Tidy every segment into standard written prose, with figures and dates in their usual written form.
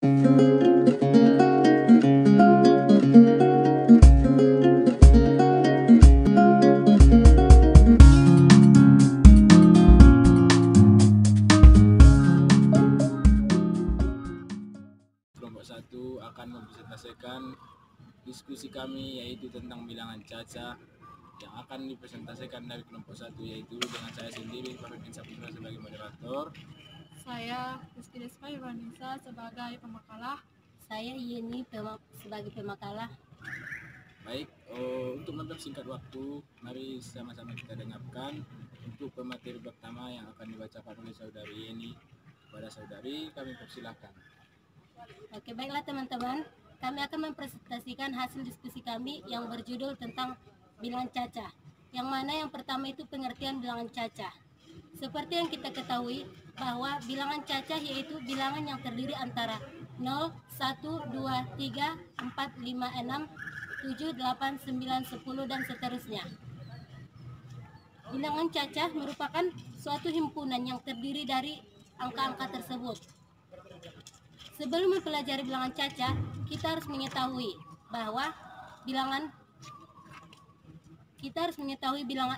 Kelompok 1 akan mempresentasikan diskusi kami yaitu tentang bilangan caca yang akan dipresentasikan dari kelompok 1 yaitu dengan saya sendiri Farudin Saputra sebagai moderator. Saya Rizky Despa Ivanisa sebagai pemakalah. Saya Yeni sebagai pemakalah. Baik, untuk mempersingkat waktu, mari sama-sama kita dengarkan untuk pemateri pertama yang akan dibacakan oleh saudari Yeni. Kepada saudari, kami persilahkan. Oke, baiklah teman-teman. Kami akan mempresentasikan hasil diskusi kami yang berjudul tentang bilangan caca. Yang mana yang pertama itu pengertian bilangan caca. Seperti yang kita ketahui bahwa bilangan caca yaitu bilangan yang terdiri antara 0, 1, 2, 3, 4, 5, 6, 7, 8, 9, 10 dan seterusnya. Bilangan caca merupakan suatu himpunan yang terdiri dari angka-angka tersebut. Sebelum mempelajari bilangan caca, kita harus mengetahui bahwa bilangan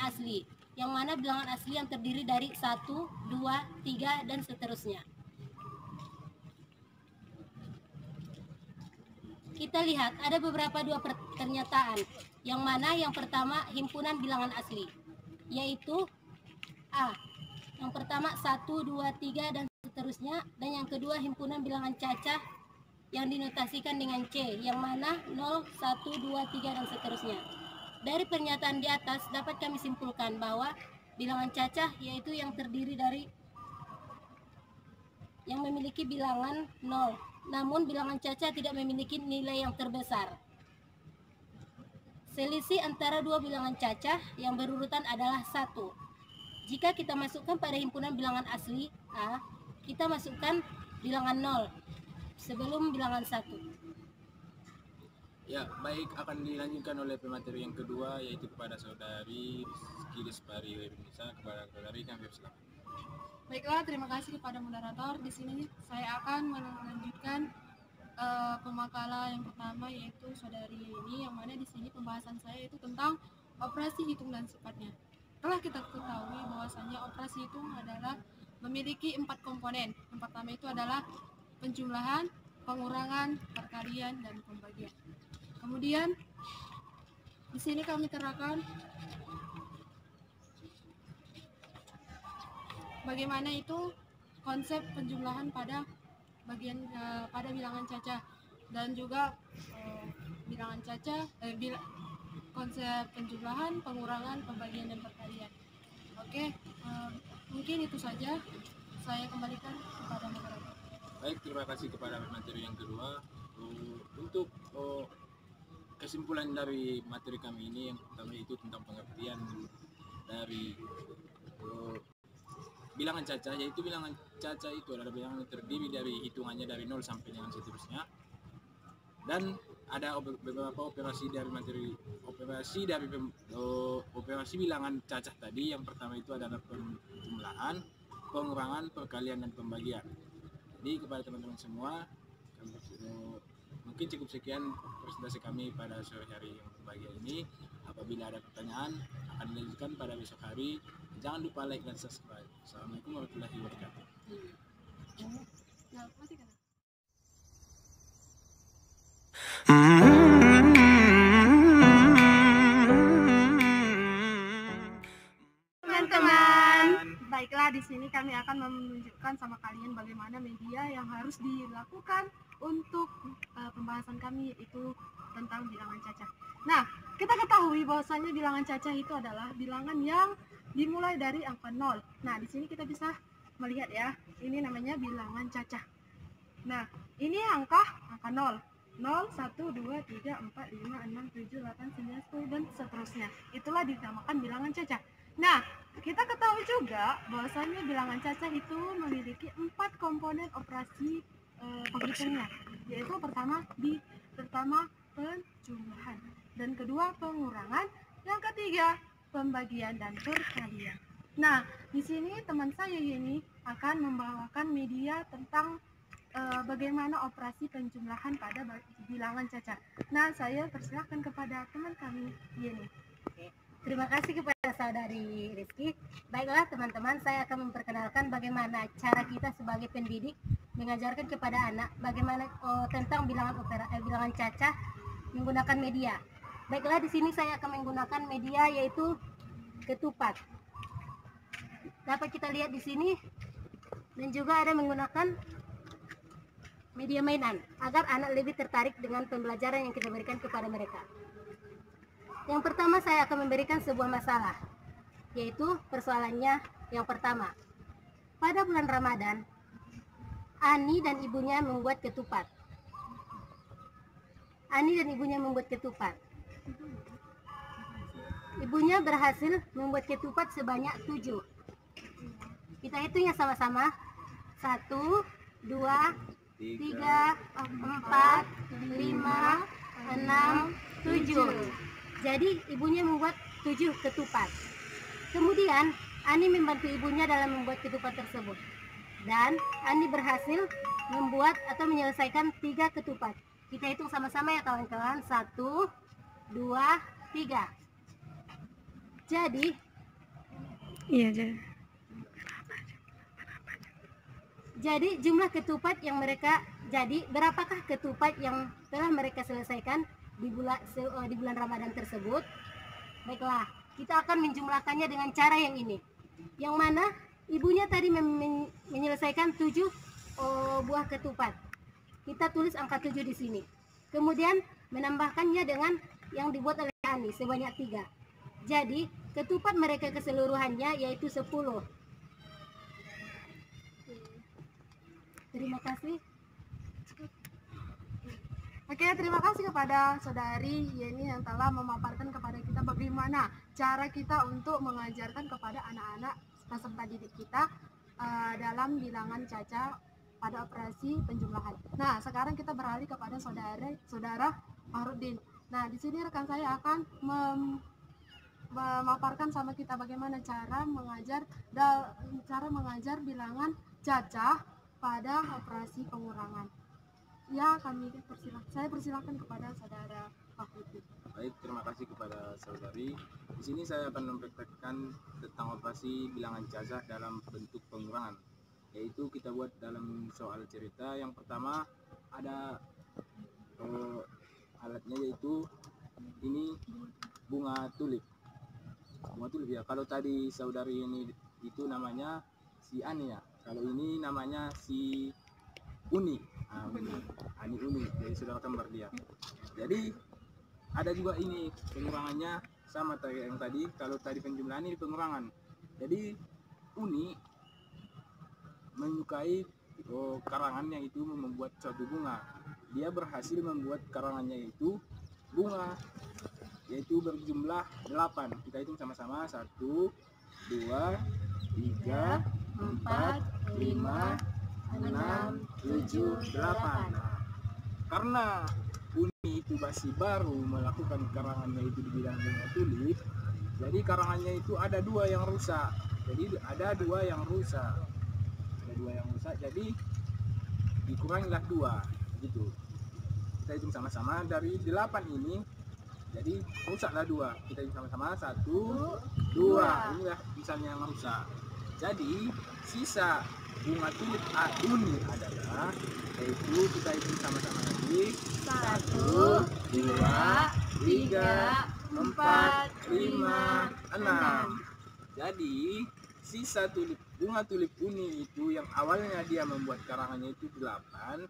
asli, yang mana bilangan asli yang terdiri dari 1, 2, 3 dan seterusnya. Kita lihat ada beberapa pernyataan, yang mana yang pertama himpunan bilangan asli, yaitu A. Yang pertama 1, 2, 3 dan seterusnya, dan yang kedua himpunan bilangan caca yang dinotasikan dengan C, yang mana 0, 1, 2, 3 dan seterusnya. Dari pernyataan di atas dapat kami simpulkan bahwa bilangan caca yaitu yang terdiri dari yang memiliki bilangan 0, namun bilangan caca tidak memiliki nilai yang terbesar. Selisih antara dua bilangan caca yang berurutan adalah 1. Jika kita masukkan pada himpunan bilangan asli A, kita masukkan bilangan 0 sebelum bilangan 1. Ya, baik, akan dilanjutkan oleh pemateri yang kedua yaitu kepada saudari Rizky Despa Ivanisa. Kepada saudari kami persilakan. Baiklah, terima kasih kepada moderator. Di sini saya akan melanjutkan pemakalah yang pertama yaitu saudari ini, yang mana di sini pembahasan saya itu tentang operasi hitung dan sifatnya. Telah kita ketahui bahwasannya operasi hitung adalah memiliki 4 komponen. Yang pertama itu adalah penjumlahan, pengurangan, perkalian, dan pembagian. Kemudian di sini kami terangkan bagaimana itu konsep penjumlahan pada bilangan caca, dan juga bilangan caca, konsep penjumlahan, pengurangan, pembagian, dan perkalian. Oke, mungkin itu saja. Saya kembalikan kepada moderator. Baik, terima kasih kepada materi yang kedua. Untuk kesimpulan dari materi kami ini, yang pertama itu tentang pengertian dari bilangan caca, yaitu bilangan caca itu adalah bilangan yang terdiri dari hitungannya dari 0 sampai dengan seterusnya, dan ada beberapa operasi bilangan cacah tadi. Yang pertama itu adalah penjumlahan, pengurangan, perkalian, dan pembagian. Jadi kepada teman-teman semua, mungkin cukup sekian presentasi kami pada sore hari yang berbahagia ini. Apabila ada pertanyaan akan dilanjutkan pada besok hari. Jangan lupa like dan subscribe. Assalamualaikum warahmatullahi wabarakatuh. Teman-teman, baiklah, di sini kami akan menunjukkan sama kalian bagaimana media yang harus dilakukan untuk pembahasan kami itu tentang bilangan caca. Nah, kita ketahui bahwasanya bilangan caca itu adalah bilangan yang dimulai dari angka 0. Nah, di sini kita bisa melihat ya, ini namanya bilangan caca. Nah, ini angka 0. 0, 1, 2, 3, 4, 5, 6, 7, 8, 9, 10 dan seterusnya. Itulah dinamakan bilangan caca. Nah, kita ketahui juga bahwasanya bilangan caca itu memiliki 4 komponen operasi penghitungnya, yaitu pertama penjumlahan, dan kedua pengurangan, yang ketiga pembagian dan perkalian. Nah, di sini teman saya ini akan membawakan media tentang bagaimana operasi penjumlahan pada bilangan caca. Nah, saya persilahkan kepada teman kami, Yeni. Terima kasih kepada saudari Rizky. Baiklah teman-teman, saya akan memperkenalkan bagaimana cara kita sebagai pendidik mengajarkan kepada anak bagaimana tentang bilangan cacah menggunakan media. Baiklah, di sini saya akan menggunakan media yaitu ketupat. Dapat kita lihat di sini, dan juga ada menggunakan media mainan agar anak lebih tertarik dengan pembelajaran yang kita berikan kepada mereka. Yang pertama, saya akan memberikan sebuah masalah, yaitu persoalannya yang pertama. Pada bulan Ramadan, Ani dan ibunya membuat ketupat. Ani dan ibunya membuat ketupat. Ibunya berhasil membuat ketupat sebanyak 7. Kita hitung ya sama-sama. 1, 2, 3, 4, 5, 6, 7. Jadi ibunya membuat 7 ketupat. Kemudian Ani membantu ibunya dalam membuat ketupat tersebut. Dan Ani berhasil membuat atau menyelesaikan 3 ketupat. Kita hitung sama-sama ya kawan-kawan. 1, 2, 3. Jadi Jadi jumlah ketupat yang mereka berapakah ketupat yang telah mereka selesaikan di bulan Ramadan tersebut? Baiklah, kita akan menjumlahkannya dengan cara yang ini. Yang mana ibunya tadi menyelesaikan 7 buah ketupat. Kita tulis angka 7 di sini. Kemudian menambahkannya dengan yang dibuat oleh Ani sebanyak 3. Jadi ketupat mereka keseluruhannya yaitu 10. Terima kasih. Oke, terima kasih kepada saudari Yeni yang telah memaparkan kepada kita bagaimana cara kita untuk mengajarkan kepada anak-anak peserta didik kita dalam bilangan caca pada operasi penjumlahan. Nah, sekarang kita beralih kepada saudara Fahrudin. Nah, di sini rekan saya akan memaparkan sama kita bagaimana cara mengajar bilangan caca pada operasi pengurangan. Ya, saya persilahkan kepada saudara Fahrudin. Baik, terima kasih kepada saudari. Di sini saya akan mempraktekkan tentang operasi bilangan caca dalam bentuk pengurangan. Yaitu kita buat dalam soal cerita. Yang pertama ada alatnya, yaitu ini bunga tulip. Bunga tulip ya. Kalau tadi saudari ini itu namanya si Ani ya. Kalau ini namanya si Uni. Ani Uni, jadi saudara kembar dia. Jadi ada juga ini pengurangannya sama kayak yang tadi. Kalau tadi penjumlahan, ini pengurangan. Jadi Uni menyukai karangannya itu membuat suatu bunga. Dia berhasil membuat karangannya itu bunga, yaitu berjumlah 8. Kita hitung sama-sama. 1, 2, 3, 4, 5, 6, 7, 8. Karena Uni itu masih baru melakukan karangannya itu di bidang bunga tulip, jadi karangannya itu ada 2 yang rusak. Jadi dikurangilah 2 gitu. Kita hitung sama-sama dari 8 ini, jadi rusaklah 2. Kita hitung sama-sama. 1, 2. Inilah misalnya yang rusak. Jadi sisa bunga tulip Uni adalah, yaitu kita hitung sama-sama lagi. 1, 2, 3, 4, 5, 6. Jadi sisa bunga tulip Uni itu yang awalnya dia membuat karangannya itu 8,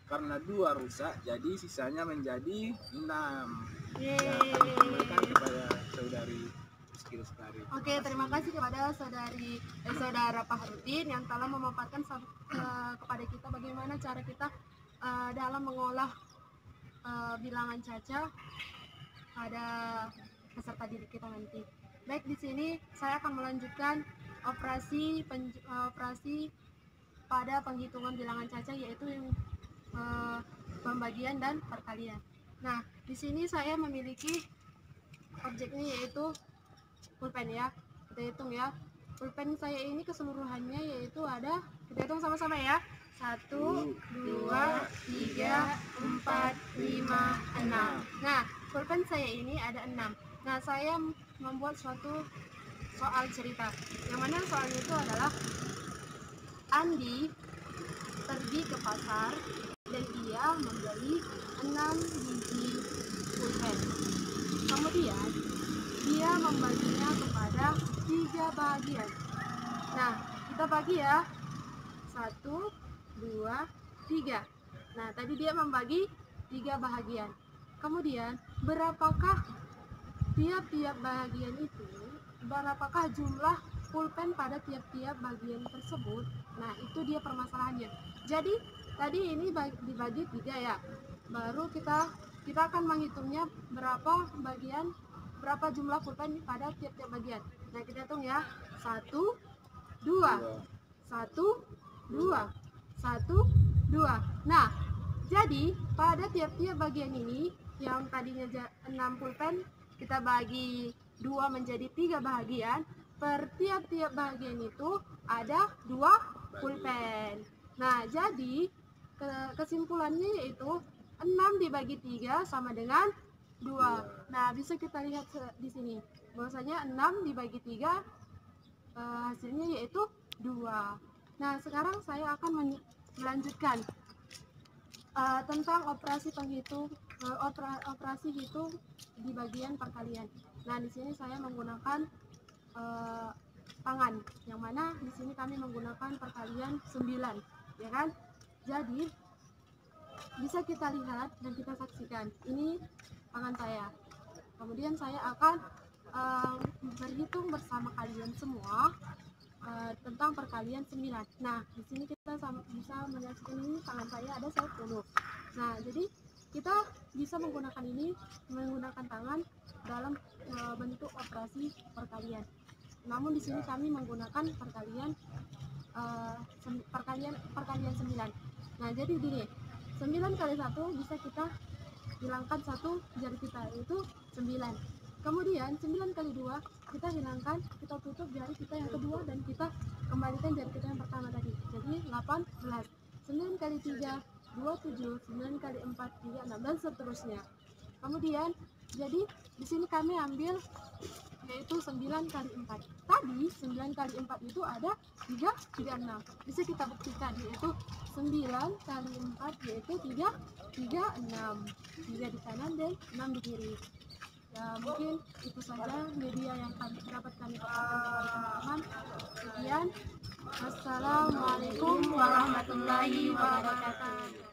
karena 2 rusak, jadi sisanya menjadi 6. Ya, kami kembalikan kepada saudari Lestari. Oke, terima kasih kepada saudara Fahrudin yang telah memaparkan kepada kita bagaimana cara kita dalam mengolah bilangan caca pada peserta didik kita nanti. Baik, di sini saya akan melanjutkan operasi pada penghitungan bilangan caca, yaitu yang pembagian dan perkalian. Nah, di sini saya memiliki objeknya yaitu pulpen ya. Kita hitung ya. Pulpen saya ini keseluruhannya yaitu ada, kita hitung sama-sama ya. 1, 2, 3, 4, 5, 6. Nah, pulpen saya ini ada 6. Nah, saya membuat suatu soal cerita. Yang mana soalnya itu adalah Andi pergi ke pasar dan ia membeli 6 biji pulpen. Kemudian dia membaginya kepada 3 bagian. Nah, kita bagi ya. 1, 2, 3. Nah, tadi dia membagi 3 bagian. Kemudian, berapakah tiap-tiap bagian itu? Berapakah jumlah pulpen pada tiap-tiap bagian tersebut? Nah, itu dia permasalahannya. Jadi, tadi ini dibagi 3 ya. Baru kita akan menghitungnya berapa jumlah pulpen pada tiap-tiap bagian. Nah, kita hitung ya. 1, 2. 1, 2. 1, 2. Nah, jadi pada tiap-tiap bagian ini yang tadinya 6 pulpen kita bagi 2 menjadi 3 bagian. Per tiap-tiap bagian itu ada 2 pulpen. Nah, jadi kesimpulannya yaitu 6 dibagi 3 sama dengan 2. Nah, bisa kita lihat di sini bahwasanya 6 dibagi 3 hasilnya yaitu 2. Nah, sekarang saya akan melanjutkan tentang operasi hitung di bagian perkalian. Nah, di sini saya menggunakan tangan, yang mana di sini kami menggunakan perkalian 9, ya kan? Jadi bisa kita lihat dan kita saksikan ini tangan saya. Kemudian saya akan berhitung bersama kalian semua tentang perkalian 9. Nah, di sini kita bisa menyaksikan ini tangan saya ada 10. Nah, jadi kita bisa menggunakan tangan dalam bentuk operasi perkalian. Namun di sini kami menggunakan perkalian 9. Nah, jadi gini, 9 kali 1 bisa kita hilangkan 1 jari kita, yaitu 9. Kemudian 9 kali 2 kita hilangkan, kita tutup jari kita yang kedua dan kita kembalikan jari kita yang pertama tadi. Jadi 18. 9 kali 3 27, 9 kali 4 36 dan seterusnya. Kemudian jadi di sini kami ambil yaitu 9 kali 4. Tadi 9 kali 4 itu ada 36. Bisa kita buktikan yaitu 9 kali 4 yaitu 36. 3 di kanan dan 6 di kiri. Ya, mungkin itu saja media yang dapat kami paparkan kepada teman-teman. Sekian. Wassalamualaikum warahmatullahi wabarakatuh.